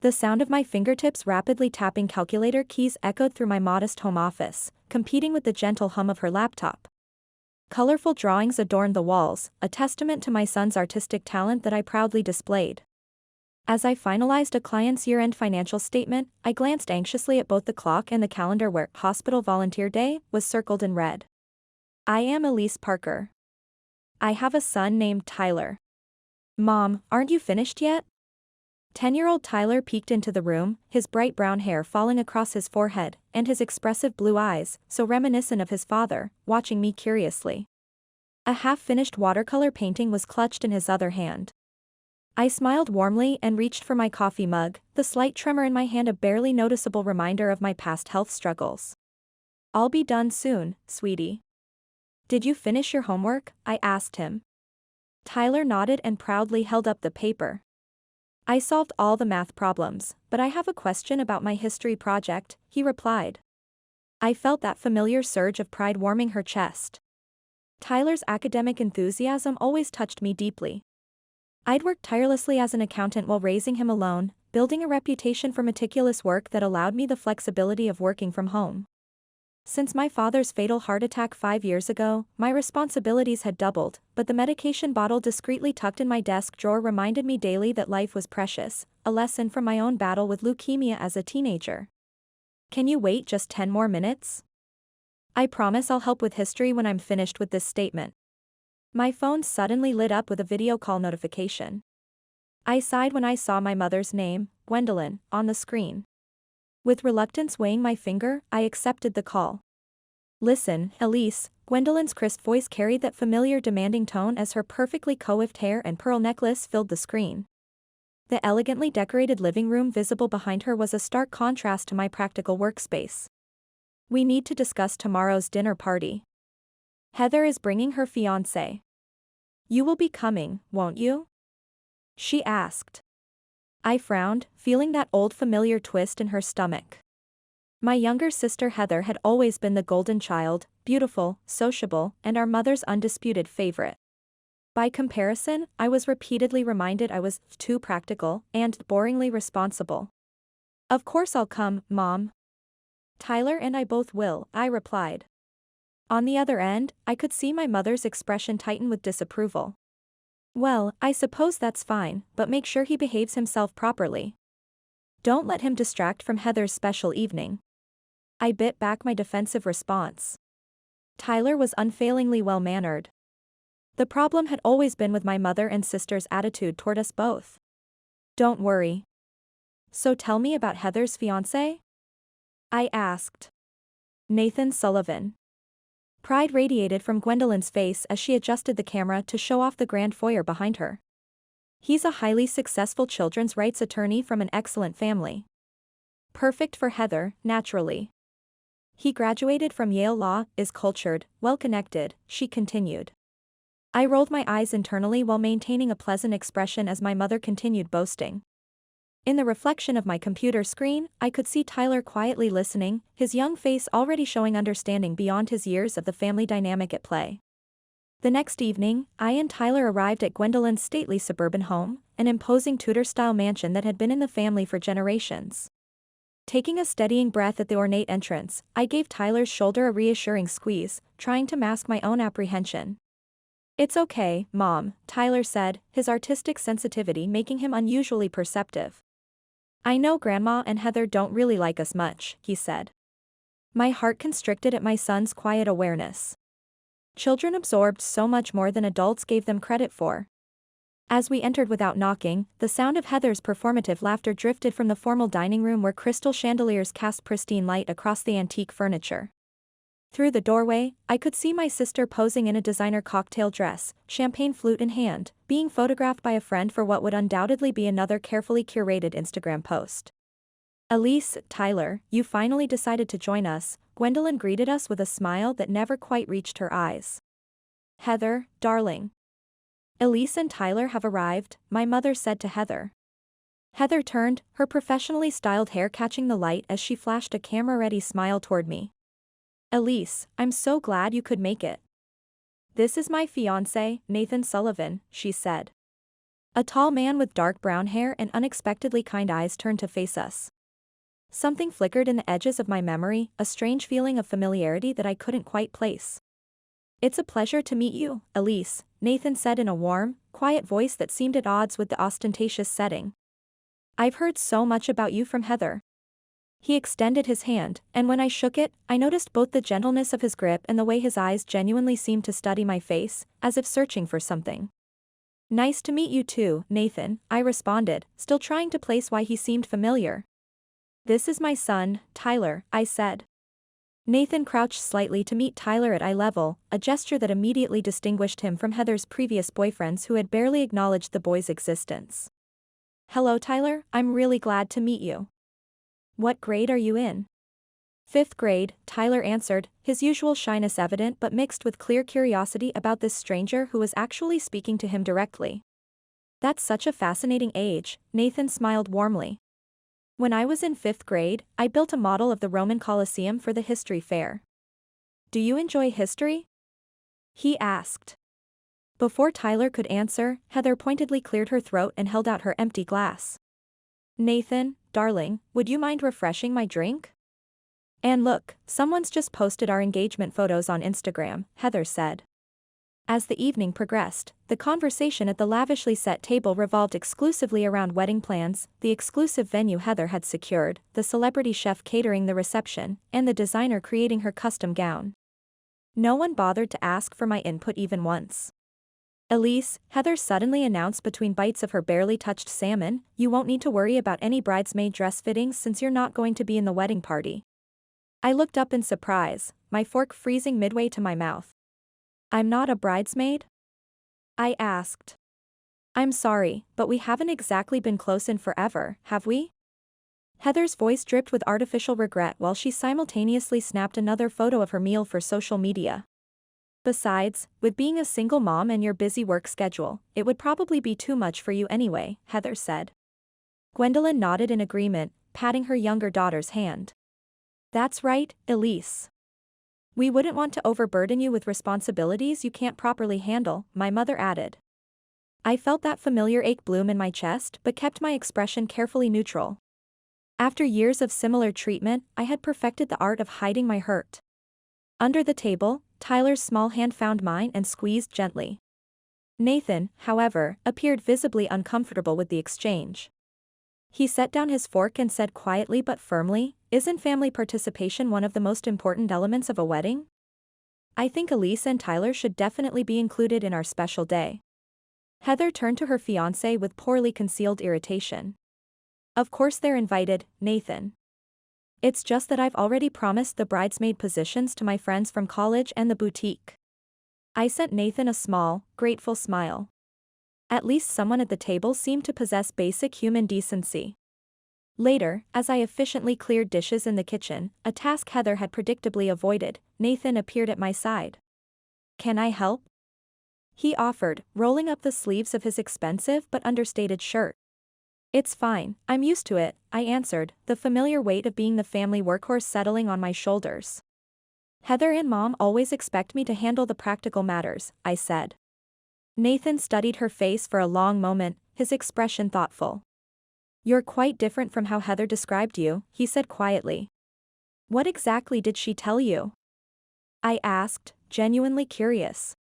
The sound of my fingertips rapidly tapping calculator keys echoed through my modest home office, competing with the gentle hum of her laptop. Colorful drawings adorned the walls, a testament to my son's artistic talent that I proudly displayed. As I finalized a client's year-end financial statement, I glanced anxiously at both the clock and the calendar where Hospital Volunteer Day was circled in red. I am Elise Parker. I have a son named Tyler. Mom, aren't you finished yet? 10-year-old Tyler peeked into the room, his bright brown hair falling across his forehead, and his expressive blue eyes, so reminiscent of his father, watching me curiously. A half-finished watercolor painting was clutched in his other hand. I smiled warmly and reached for my coffee mug, the slight tremor in my hand a barely noticeable reminder of my past health struggles. I'll be done soon, sweetie. Did you finish your homework? I asked him. Tyler nodded and proudly held up the paper. I solved all the math problems, but I have a question about my history project, he replied. I felt that familiar surge of pride warming her chest. Tyler's academic enthusiasm always touched me deeply. I'd worked tirelessly as an accountant while raising him alone, building a reputation for meticulous work that allowed me the flexibility of working from home. Since my father's fatal heart attack 5 years ago, my responsibilities had doubled, but the medication bottle discreetly tucked in my desk drawer reminded me daily that life was precious, a lesson from my own battle with leukemia as a teenager. Can you wait just 10 more minutes? I promise I'll help with history when I'm finished with this statement. My phone suddenly lit up with a video call notification. I sighed when I saw my mother's name, Gwendolyn, on the screen. With reluctance weighing my finger, I accepted the call. Listen, Elise, Gwendolyn's crisp voice carried that familiar demanding tone as her perfectly coiffed hair and pearl necklace filled the screen. The elegantly decorated living room visible behind her was a stark contrast to my practical workspace. We need to discuss tomorrow's dinner party. Heather is bringing her fiancé. You will be coming, won't you? She asked. I frowned, feeling that old familiar twist in her stomach. My younger sister Heather had always been the golden child, beautiful, sociable, and our mother's undisputed favorite. By comparison, I was repeatedly reminded I was too practical and boringly responsible. Of course I'll come, Mom. Tyler and I both will, I replied. On the other end, I could see my mother's expression tighten with disapproval. Well, I suppose that's fine, but make sure he behaves himself properly. Don't let him distract from Heather's special evening. I bit back my defensive response. Tyler was unfailingly well-mannered. The problem had always been with my mother and sister's attitude toward us both. Don't worry. So tell me about Heather's fiancé? I asked. Nathan Sullivan. Pride radiated from Gwendolyn's face as she adjusted the camera to show off the grand foyer behind her. He's a highly successful children's rights attorney from an excellent family. Perfect for Heather, naturally. He graduated from Yale Law, is cultured, well-connected, she continued. I rolled my eyes internally while maintaining a pleasant expression as my mother continued boasting. In the reflection of my computer screen, I could see Tyler quietly listening, his young face already showing understanding beyond his years of the family dynamic at play. The next evening, I and Tyler arrived at Gwendolyn's stately suburban home, an imposing Tudor-style mansion that had been in the family for generations. Taking a steadying breath at the ornate entrance, I gave Tyler's shoulder a reassuring squeeze, trying to mask my own apprehension. It's okay, Mom, Tyler said, his artistic sensitivity making him unusually perceptive. I know Grandma and Heather don't really like us much, he said. My heart constricted at my son's quiet awareness. Children absorbed so much more than adults gave them credit for. As we entered without knocking, the sound of Heather's performative laughter drifted from the formal dining room where crystal chandeliers cast pristine light across the antique furniture. Through the doorway, I could see my sister posing in a designer cocktail dress, champagne flute in hand, being photographed by a friend for what would undoubtedly be another carefully curated Instagram post. Elise, Tyler, you finally decided to join us, Gwendolyn greeted us with a smile that never quite reached her eyes. Heather, darling. Elise and Tyler have arrived, my mother said to Heather. Heather turned, her professionally styled hair catching the light as she flashed a camera-ready smile toward me. Elise, I'm so glad you could make it. This is my fiancé, Nathan Sullivan, she said. A tall man with dark brown hair and unexpectedly kind eyes turned to face us. Something flickered in the edges of my memory, a strange feeling of familiarity that I couldn't quite place. "It's a pleasure to meet you, Elise," Nathan said in a warm, quiet voice that seemed at odds with the ostentatious setting. "I've heard so much about you from Heather." He extended his hand, and when I shook it, I noticed both the gentleness of his grip and the way his eyes genuinely seemed to study my face, as if searching for something. "Nice to meet you too, Nathan," I responded, still trying to place why he seemed familiar. "This is my son, Tyler," I said. Nathan crouched slightly to meet Tyler at eye level, a gesture that immediately distinguished him from Heather's previous boyfriends who had barely acknowledged the boy's existence. "Hello Tyler, I'm really glad to meet you. What grade are you in?" "Fifth grade," Tyler answered, his usual shyness evident but mixed with clear curiosity about this stranger who was actually speaking to him directly. "That's such a fascinating age," Nathan smiled warmly. "When I was in fifth grade, I built a model of the Roman Colosseum for the history fair." "Do you enjoy history?" he asked. Before Tyler could answer, Heather pointedly cleared her throat and held out her empty glass. "Nathan, darling, would you mind refreshing my drink?" "And look, someone's just posted our engagement photos on Instagram," Heather said. As the evening progressed, the conversation at the lavishly set table revolved exclusively around wedding plans, the exclusive venue Heather had secured, the celebrity chef catering the reception, and the designer creating her custom gown. No one bothered to ask for my input even once. "Elise," Heather suddenly announced between bites of her barely touched salmon, "you won't need to worry about any bridesmaid dress fittings since you're not going to be in the wedding party." I looked up in surprise, my fork freezing midway to my mouth. "I'm not a bridesmaid?" I asked. "I'm sorry, but we haven't exactly been close in forever, have we?" Heather's voice dripped with artificial regret while she simultaneously snapped another photo of her meal for social media. "Besides, with being a single mom and your busy work schedule, it would probably be too much for you anyway," Heather said. Gwendolyn nodded in agreement, patting her younger daughter's hand. "That's right, Elise. We wouldn't want to overburden you with responsibilities you can't properly handle," my mother added. I felt that familiar ache bloom in my chest but kept my expression carefully neutral. After years of similar treatment, I had perfected the art of hiding my hurt. Under the table, Tyler's small hand found mine and squeezed gently. Nathan, however, appeared visibly uncomfortable with the exchange. He set down his fork and said quietly but firmly, "Isn't family participation one of the most important elements of a wedding? I think Elise and Tyler should definitely be included in our special day." Heather turned to her fiancé with poorly concealed irritation. "Of course they're invited, Nathan. It's just that I've already promised the bridesmaid positions to my friends from college and the boutique." I sent Nathan a small, grateful smile. At least someone at the table seemed to possess basic human decency. Later, as I efficiently cleared dishes in the kitchen, a task Heather had predictably avoided, Nathan appeared at my side. "Can I help?" he offered, rolling up the sleeves of his expensive but understated shirt. "It's fine, I'm used to it," I answered, the familiar weight of being the family workhorse settling on my shoulders. "Heather and Mom always expect me to handle the practical matters," I said. Nathan studied her face for a long moment, his expression thoughtful. "You're quite different from how Heather described you," he said quietly. "What exactly did she tell you?" I asked, genuinely curious.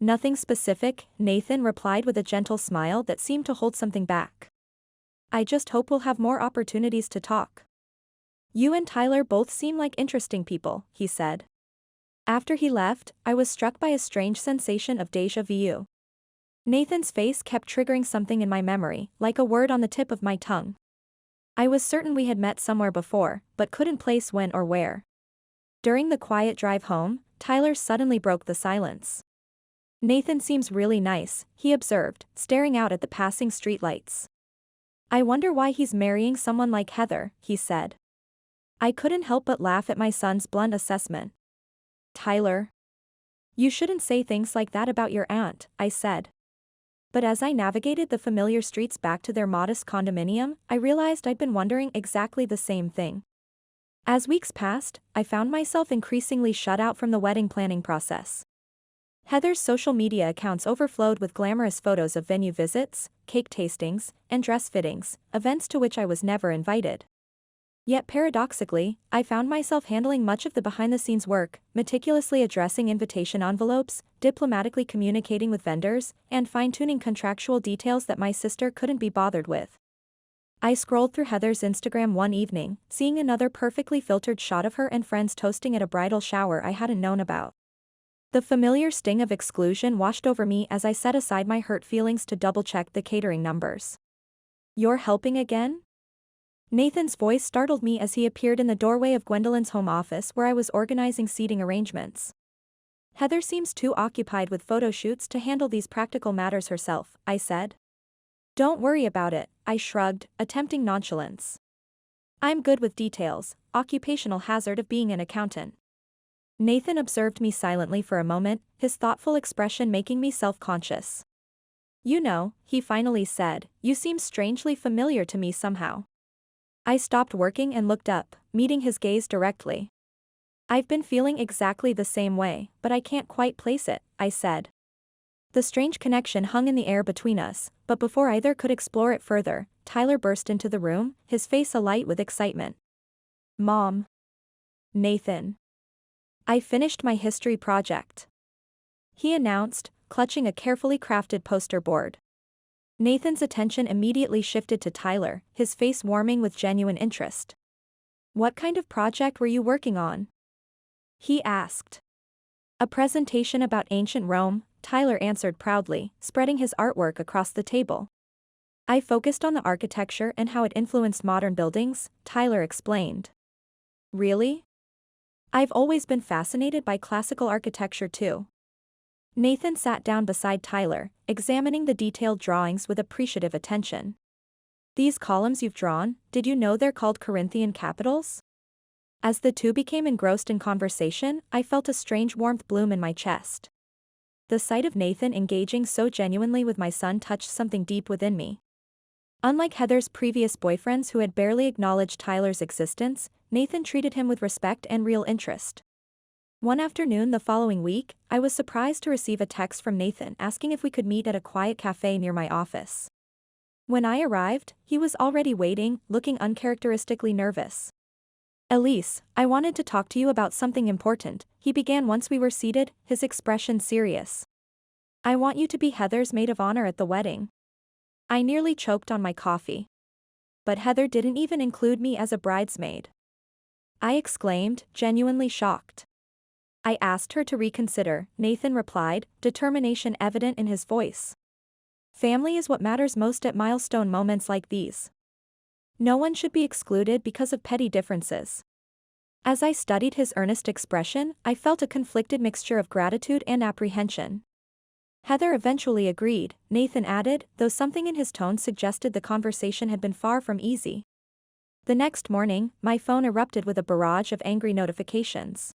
"Nothing specific," Nathan replied with a gentle smile that seemed to hold something back. "I just hope we'll have more opportunities to talk. You and Tyler both seem like interesting people," he said. After he left, I was struck by a strange sensation of déjà vu. Nathan's face kept triggering something in my memory, like a word on the tip of my tongue. I was certain we had met somewhere before, but couldn't place when or where. During the quiet drive home, Tyler suddenly broke the silence. "Nathan seems really nice," he observed, staring out at the passing streetlights. "I wonder why he's marrying someone like Heather," he said. I couldn't help but laugh at my son's blunt assessment. "Tyler, you shouldn't say things like that about your aunt," I said. But as I navigated the familiar streets back to their modest condominium, I realized I'd been wondering exactly the same thing. As weeks passed, I found myself increasingly shut out from the wedding planning process. Heather's social media accounts overflowed with glamorous photos of venue visits, cake tastings, and dress fittings, events to which I was never invited. Yet paradoxically, I found myself handling much of the behind-the-scenes work, meticulously addressing invitation envelopes, diplomatically communicating with vendors, and fine-tuning contractual details that my sister couldn't be bothered with. I scrolled through Heather's Instagram one evening, seeing another perfectly filtered shot of her and friends toasting at a bridal shower I hadn't known about. The familiar sting of exclusion washed over me as I set aside my hurt feelings to double-check the catering numbers. "You're helping again?" Nathan's voice startled me as he appeared in the doorway of Gwendolyn's home office where I was organizing seating arrangements. "Heather seems too occupied with photo shoots to handle these practical matters herself," I said. "Don't worry about it," I shrugged, attempting nonchalance. "I'm good with details, occupational hazard of being an accountant." Nathan observed me silently for a moment, his thoughtful expression making me self-conscious. "You know," he finally said, "you seem strangely familiar to me somehow." I stopped working and looked up, meeting his gaze directly. "I've been feeling exactly the same way, but I can't quite place it," I said. The strange connection hung in the air between us, but before either could explore it further, Tyler burst into the room, his face alight with excitement. "Mom." "Nathan. I finished my history project," he announced, clutching a carefully crafted poster board. Nathan's attention immediately shifted to Tyler, his face warming with genuine interest. "What kind of project were you working on?" he asked. "A presentation about ancient Rome," Tyler answered proudly, spreading his artwork across the table. "I focused on the architecture and how it influenced modern buildings," Tyler explained. "Really? I've always been fascinated by classical architecture too." Nathan sat down beside Tyler, examining the detailed drawings with appreciative attention. "These columns you've drawn, did you know they're called Corinthian capitals?" As the two became engrossed in conversation, I felt a strange warmth bloom in my chest. The sight of Nathan engaging so genuinely with my son touched something deep within me. Unlike Heather's previous boyfriends who had barely acknowledged Tyler's existence, Nathan treated him with respect and real interest. One afternoon the following week, I was surprised to receive a text from Nathan asking if we could meet at a quiet cafe near my office. When I arrived, he was already waiting, looking uncharacteristically nervous. "Elise, I wanted to talk to you about something important," he began once we were seated, his expression serious. "I want you to be Heather's maid of honor at the wedding." I nearly choked on my coffee. "But Heather didn't even include me as a bridesmaid," I exclaimed, genuinely shocked. "I asked her to reconsider," Nathan replied, determination evident in his voice. "Family is what matters most at milestone moments like these. No one should be excluded because of petty differences." As I studied his earnest expression, I felt a conflicted mixture of gratitude and apprehension. "Heather eventually agreed," Nathan added, though something in his tone suggested the conversation had been far from easy. The next morning, my phone erupted with a barrage of angry notifications.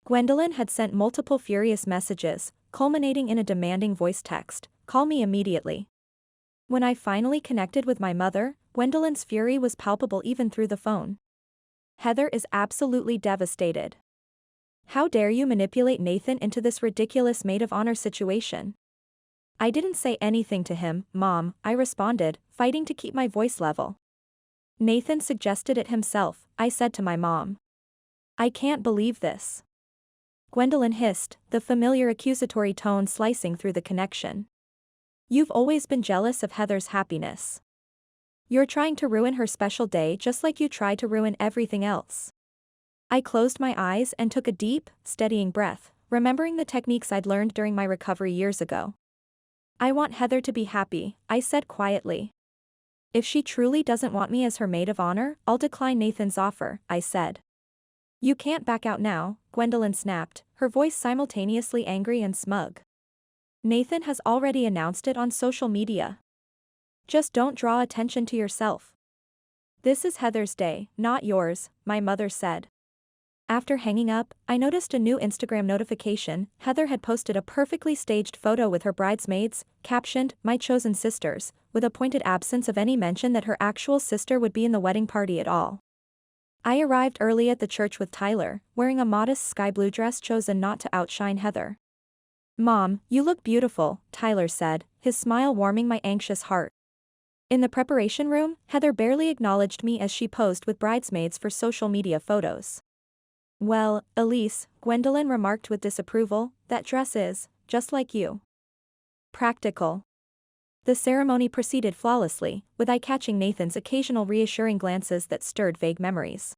Gwendolyn had sent multiple furious messages, culminating in a demanding voice text, "Call me immediately." When I finally connected with my mother, Gwendolyn's fury was palpable even through the phone. "Heather is absolutely devastated. How dare you manipulate Nathan into this ridiculous maid of honor situation?" "I didn't say anything to him, Mom," I responded, fighting to keep my voice level. "Nathan suggested it himself," I said to my mom. "I can't believe this." Gwendolyn hissed, the familiar accusatory tone slicing through the connection. "You've always been jealous of Heather's happiness. You're trying to ruin her special day just like you tried to ruin everything else." I closed my eyes and took a deep, steadying breath, remembering the techniques I'd learned during my recovery years ago. "I want Heather to be happy," I said quietly. "If she truly doesn't want me as her maid of honor, I'll decline Nathan's offer," I said. "You can't back out now," Gwendolyn snapped, her voice simultaneously angry and smug. "Nathan has already announced it on social media. Just don't draw attention to yourself. This is Heather's day, not yours," my mother said. After hanging up, I noticed a new Instagram notification. Heather had posted a perfectly staged photo with her bridesmaids, captioned, "My chosen sisters," with a pointed absence of any mention that her actual sister would be in the wedding party at all. I arrived early at the church with Tyler, wearing a modest sky blue dress chosen not to outshine Heather. Mom, you look beautiful, Tyler said, his smile warming my anxious heart. In the preparation room, Heather barely acknowledged me as she posed with bridesmaids for social media photos. Well, Elise, Gwendolyn remarked with disapproval, that dress is, just like you. Practical. The ceremony proceeded flawlessly, with I catching Nathan's occasional reassuring glances that stirred vague memories.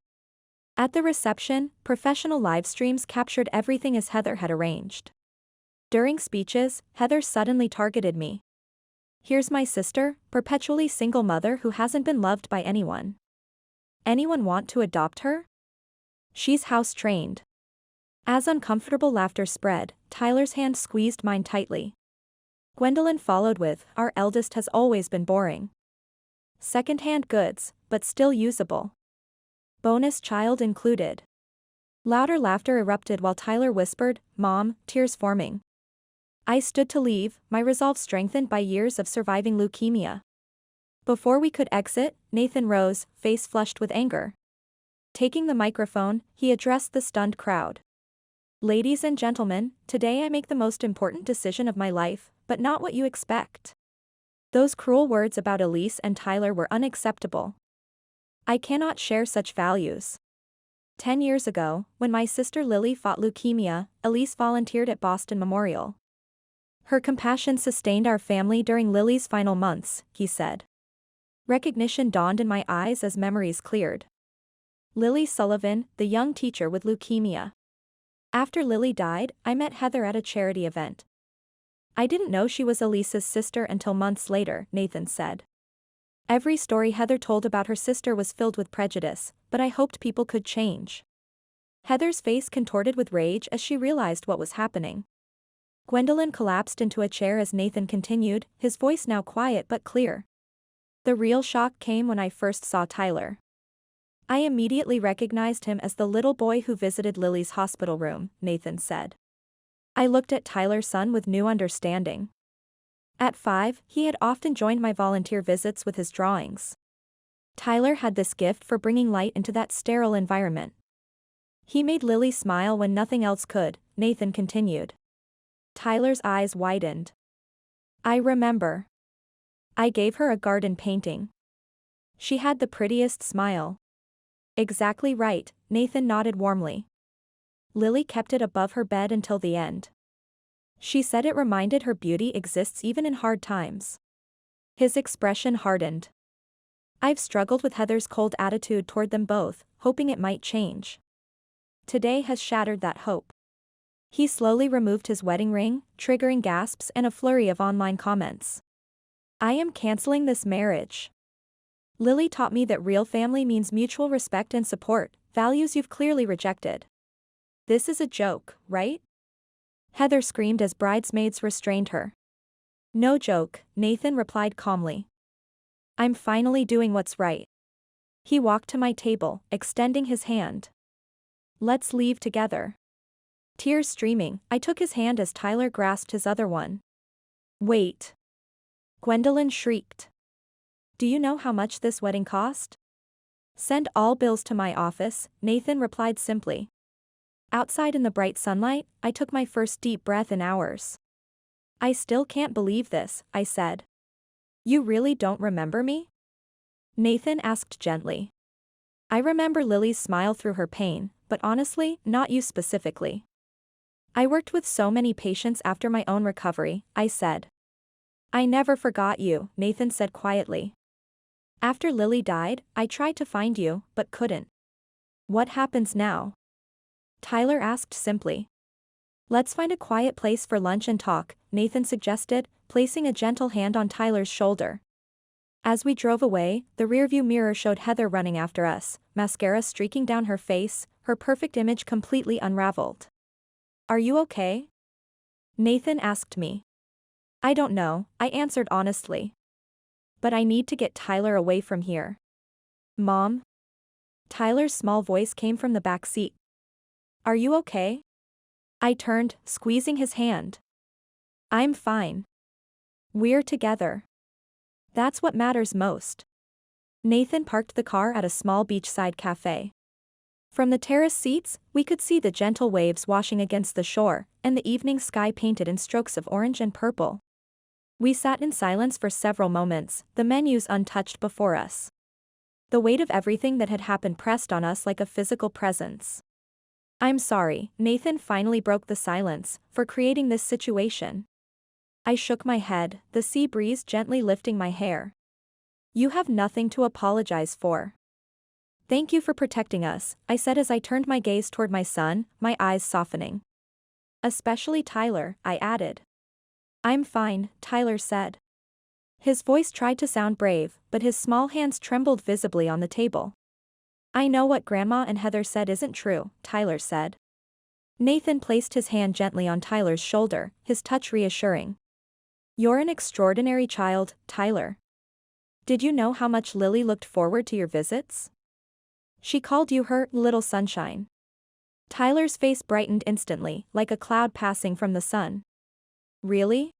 At the reception, professional live streams captured everything as Heather had arranged. During speeches, Heather suddenly targeted me. Here's my sister, perpetually single mother who hasn't been loved by anyone. Anyone want to adopt her? She's house-trained. As uncomfortable laughter spread, Tyler's hand squeezed mine tightly. Gwendolyn followed with, our eldest has always been boring. Second-hand goods, but still usable. Bonus child included. Louder laughter erupted while Tyler whispered, Mom, tears forming. I stood to leave, my resolve strengthened by years of surviving leukemia. Before we could exit, Nathan rose, face flushed with anger. Taking the microphone, he addressed the stunned crowd. Ladies and gentlemen, today I make the most important decision of my life, but not what you expect. Those cruel words about Elise and Tyler were unacceptable. I cannot share such values. 10 years ago, when my sister Lily fought leukemia, Elise volunteered at Boston Memorial. Her compassion sustained our family during Lily's final months, he said. Recognition dawned in my eyes as memories cleared. Lily Sullivan, the young teacher with leukemia. After Lily died, I met Heather at a charity event. I didn't know she was Elise's sister until months later, Nathan said. Every story Heather told about her sister was filled with prejudice, but I hoped people could change. Heather's face contorted with rage as she realized what was happening. Gwendolyn collapsed into a chair as Nathan continued, his voice now quiet but clear. The real shock came when I first saw Tyler. I immediately recognized him as the little boy who visited Lily's hospital room, Nathan said. I looked at Tyler's son with new understanding. At 5, he had often joined my volunteer visits with his drawings. Tyler had this gift for bringing light into that sterile environment. He made Lily smile when nothing else could, Nathan continued. Tyler's eyes widened. I remember. I gave her a garden painting. She had the prettiest smile. Exactly right, Nathan nodded warmly. Lily kept it above her bed until the end. She said it reminded her beauty exists even in hard times. His expression hardened. I've struggled with Heather's cold attitude toward them both, hoping it might change. Today has shattered that hope. He slowly removed his wedding ring, triggering gasps and a flurry of online comments. I am canceling this marriage. Lily taught me that real family means mutual respect and support, values you've clearly rejected. This is a joke, right? Heather screamed as bridesmaids restrained her. No joke, Nathan replied calmly. I'm finally doing what's right. He walked to my table, extending his hand. Let's leave together. Tears streaming, I took his hand as Tyler grasped his other one. Wait. Gwendolyn shrieked. Do you know how much this wedding cost? Send all bills to my office, Nathan replied simply. Outside in the bright sunlight, I took my first deep breath in hours. I still can't believe this, I said. You really don't remember me? Nathan asked gently. I remember Lily's smile through her pain, but honestly, not you specifically. I worked with so many patients after my own recovery, I said. I never forgot you, Nathan said quietly. After Lily died, I tried to find you, but couldn't. What happens now? Tyler asked simply. Let's find a quiet place for lunch and talk, Nathan suggested, placing a gentle hand on Tyler's shoulder. As we drove away, the rearview mirror showed Heather running after us, mascara streaking down her face, her perfect image completely unraveled. Are you okay? Nathan asked me. I don't know, I answered honestly. But I need to get Tyler away from here. Mom? Tyler's small voice came from the back seat. Are you okay? I turned, squeezing his hand. I'm fine. We're together. That's what matters most. Nathan parked the car at a small beachside cafe. From the terrace seats, we could see the gentle waves washing against the shore, and the evening sky painted in strokes of orange and purple. We sat in silence for several moments, the menus untouched before us. The weight of everything that had happened pressed on us like a physical presence. "I'm sorry," Nathan finally broke the silence, "for creating this situation." I shook my head, the sea breeze gently lifting my hair. "You have nothing to apologize for." "Thank you for protecting us," I said as I turned my gaze toward my son, my eyes softening. "Especially Tyler," I added. "I'm fine," Tyler said. His voice tried to sound brave, but his small hands trembled visibly on the table. "I know what Grandma and Heather said isn't true," Tyler said. Nathan placed his hand gently on Tyler's shoulder, his touch reassuring. "You're an extraordinary child, Tyler. Did you know how much Lily looked forward to your visits? She called you her little sunshine." Tyler's face brightened instantly, like a cloud passing from the sun. "Really?"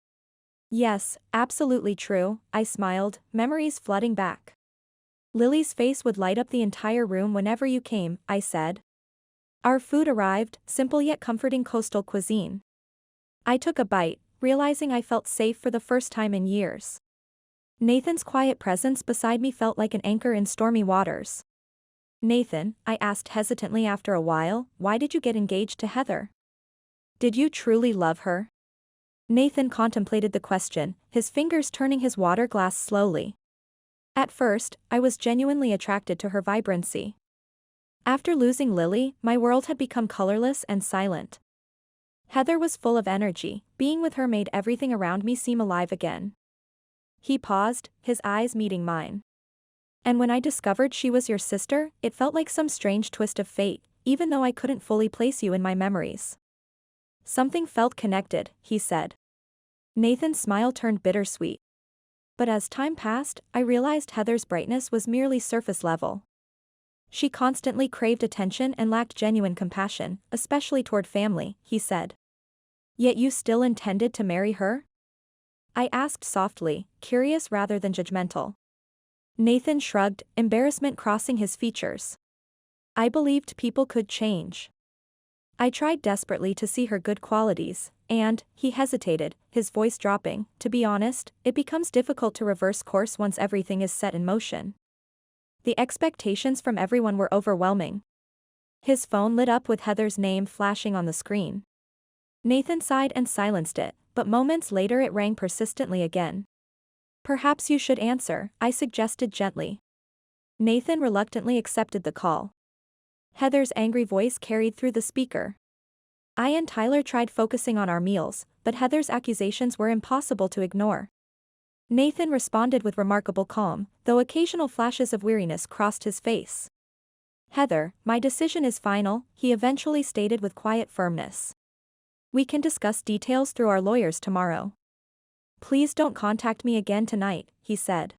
"Yes, absolutely true," I smiled, memories flooding back. "Lily's face would light up the entire room whenever you came," I said. Our food arrived, simple yet comforting coastal cuisine. I took a bite, realizing I felt safe for the first time in years. Nathan's quiet presence beside me felt like an anchor in stormy waters. "Nathan," I asked hesitantly after a while, "why did you get engaged to Heather? Did you truly love her?" Nathan contemplated the question, his fingers turning his water glass slowly. "At first, I was genuinely attracted to her vibrancy. After losing Lily, my world had become colorless and silent. Heather was full of energy, being with her made everything around me seem alive again." He paused, his eyes meeting mine. "And when I discovered she was your sister, it felt like some strange twist of fate, even though I couldn't fully place you in my memories. Something felt connected," he said. Nathan's smile turned bittersweet. "But as time passed, I realized Heather's brightness was merely surface level. She constantly craved attention and lacked genuine compassion, especially toward family," he said. "Yet you still intended to marry her?" I asked softly, curious rather than judgmental. Nathan shrugged, embarrassment crossing his features. "I believed people could change. I tried desperately to see her good qualities, and," he hesitated, his voice dropping, "to be honest, it becomes difficult to reverse course once everything is set in motion. The expectations from everyone were overwhelming." His phone lit up with Heather's name flashing on the screen. Nathan sighed and silenced it, but moments later it rang persistently again. "Perhaps you should answer," I suggested gently. Nathan reluctantly accepted the call. Heather's angry voice carried through the speaker. I and Tyler tried focusing on our meals, but Heather's accusations were impossible to ignore. Nathan responded with remarkable calm, though occasional flashes of weariness crossed his face. "Heather, my decision is final," he eventually stated with quiet firmness. "We can discuss details through our lawyers tomorrow. Please don't contact me again tonight," he said.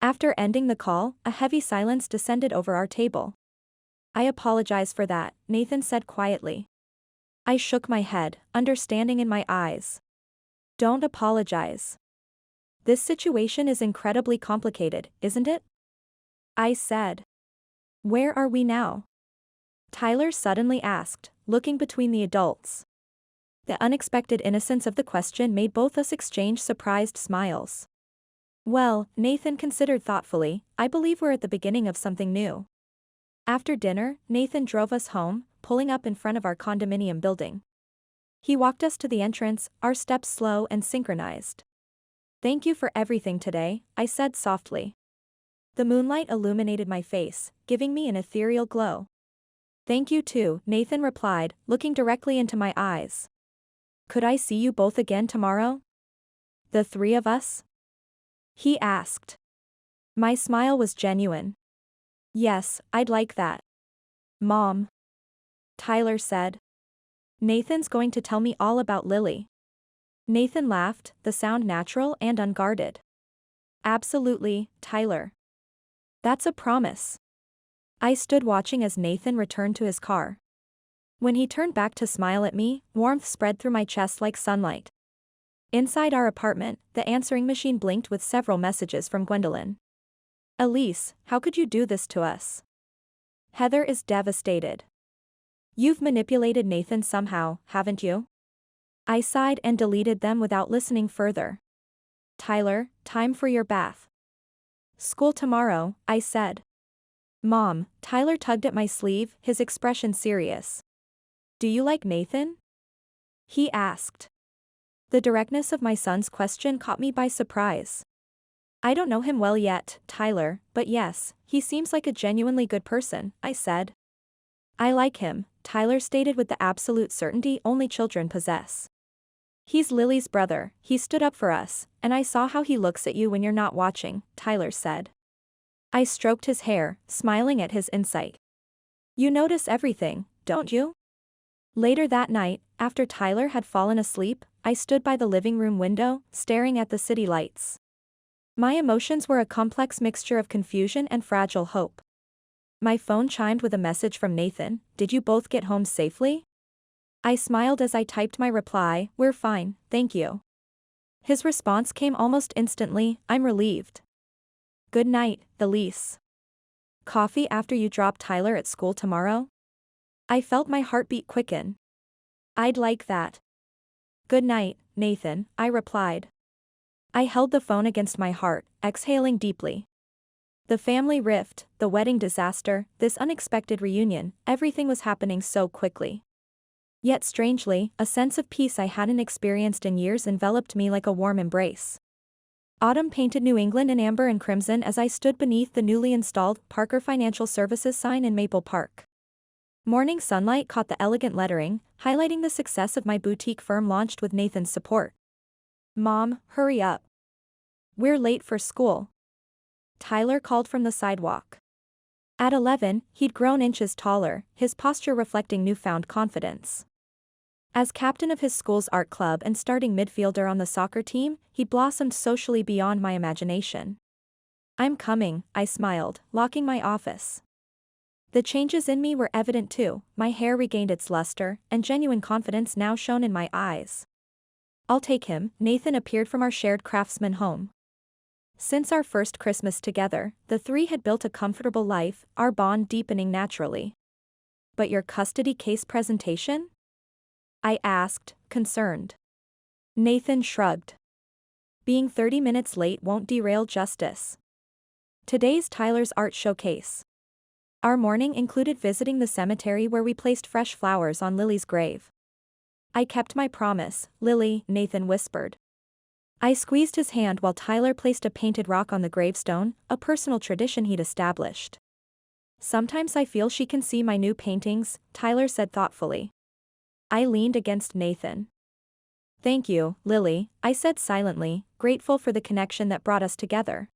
After ending the call, a heavy silence descended over our table. "I apologize for that," Nathan said quietly. I shook my head, understanding in my eyes. "Don't apologize. This situation is incredibly complicated, isn't it?" I said. "Where are we now?" Tyler suddenly asked, looking between the adults. The unexpected innocence of the question made both us exchange surprised smiles. "Well," Nathan considered thoughtfully, "I believe we're at the beginning of something new." After dinner, Nathan drove us home, pulling up in front of our condominium building. He walked us to the entrance, our steps slow and synchronized. "Thank you for everything today," I said softly. The moonlight illuminated my face, giving me an ethereal glow. "Thank you too," Nathan replied, looking directly into my eyes. "Could I see you both again tomorrow? The three of us?" he asked. My smile was genuine. "Yes, I'd like that. Mom," Tyler said. "Nathan's going to tell me all about Lily." Nathan laughed, the sound natural and unguarded. "Absolutely, Tyler. That's a promise." I stood watching as Nathan returned to his car. When he turned back to smile at me, warmth spread through my chest like sunlight. Inside our apartment, the answering machine blinked with several messages from Gwendolyn. "Elise, how could you do this to us? Heather is devastated. You've manipulated Nathan somehow, haven't you? I sighed and deleted them without listening further. Tyler, time for your bath. School tomorrow, I said. Mom, Tyler tugged at my sleeve, his expression serious. Do you like Nathan? He asked. The directness of my son's question caught me by surprise. I don't know him well yet, Tyler, but yes, he seems like a genuinely good person, I said. I like him, Tyler stated with the absolute certainty only children possess. He's Lily's brother, he stood up for us, and I saw how he looks at you when you're not watching, Tyler said. I stroked his hair, smiling at his insight. You notice everything, don't you? Later that night, after Tyler had fallen asleep, I stood by the living room window, staring at the city lights. My emotions were a complex mixture of confusion and fragile hope. My phone chimed with a message from Nathan. Did you both get home safely? I smiled as I typed my reply, we're fine, thank you. His response came almost instantly, I'm relieved. Good night, Elise. Coffee after you drop Tyler at school tomorrow? I felt my heartbeat quicken. I'd like that. Good night, Nathan, I replied. I held the phone against my heart, exhaling deeply. The family rift, the wedding disaster, this unexpected reunion, everything was happening so quickly. Yet strangely, a sense of peace I hadn't experienced in years enveloped me like a warm embrace. Autumn painted New England in amber and crimson as I stood beneath the newly installed Parker Financial Services sign in Maple Park. Morning sunlight caught the elegant lettering, highlighting the success of my boutique firm launched with Nathan's support. Mom, hurry up. We're late for school. Tyler called from the sidewalk. At 11, he'd grown inches taller, his posture reflecting newfound confidence. As captain of his school's art club and starting midfielder on the soccer team, he blossomed socially beyond my imagination. I'm coming, I smiled, locking my office. The changes in me were evident too, my hair regained its luster, and genuine confidence now shone in my eyes. I'll take him, Nathan appeared from our shared craftsman home. Since our first Christmas together, the three had built a comfortable life, our bond deepening naturally. But your custody case presentation? I asked, concerned. Nathan shrugged. Being 30 minutes late won't derail justice. Today's Tyler's art showcase. Our morning included visiting the cemetery where we placed fresh flowers on Lily's grave. I kept my promise, Lily, Nathan whispered. I squeezed his hand while Tyler placed a painted rock on the gravestone, a personal tradition he'd established. Sometimes I feel she can see my new paintings, Tyler said thoughtfully. I leaned against Nathan. Thank you, Lily, I said silently, grateful for the connection that brought us together.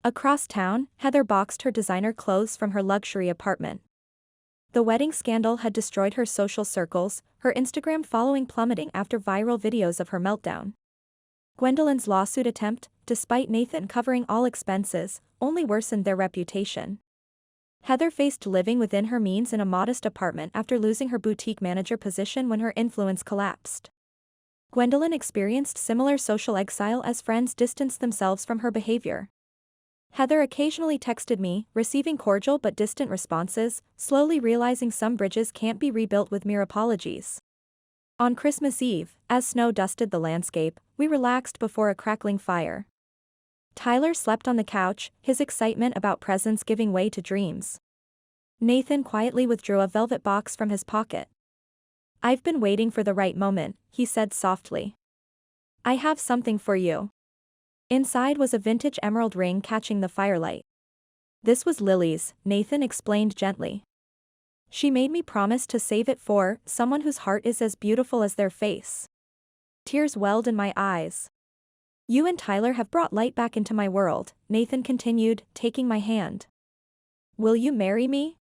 Across town, Heather boxed her designer clothes from her luxury apartment. The wedding scandal had destroyed her social circles, her Instagram following plummeting after viral videos of her meltdown. Gwendolyn's lawsuit attempt, despite Nathan covering all expenses, only worsened their reputation. Heather faced living within her means in a modest apartment after losing her boutique manager position when her influence collapsed. Gwendolyn experienced similar social exile as friends distanced themselves from her behavior. Heather occasionally texted me, receiving cordial but distant responses, slowly realizing some bridges can't be rebuilt with mere apologies. On Christmas Eve, as snow dusted the landscape, we relaxed before a crackling fire. Tyler slept on the couch, his excitement about presents giving way to dreams. Nathan quietly withdrew a velvet box from his pocket. I've been waiting for the right moment, he said softly. I have something for you. Inside was a vintage emerald ring catching the firelight. This was Lily's, Nathan explained gently. She made me promise to save it for someone whose heart is as beautiful as their face. Tears welled in my eyes. You and Tyler have brought light back into my world, Nathan continued, taking my hand. Will you marry me?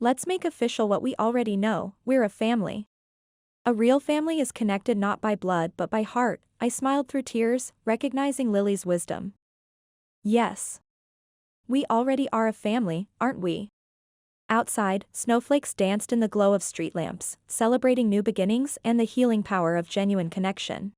Let's make official what we already know, we're a family. A real family is connected not by blood but by heart, I smiled through tears, recognizing Lily's wisdom. Yes. We already are a family, aren't we? Outside, snowflakes danced in the glow of street lamps, celebrating new beginnings and the healing power of genuine connection.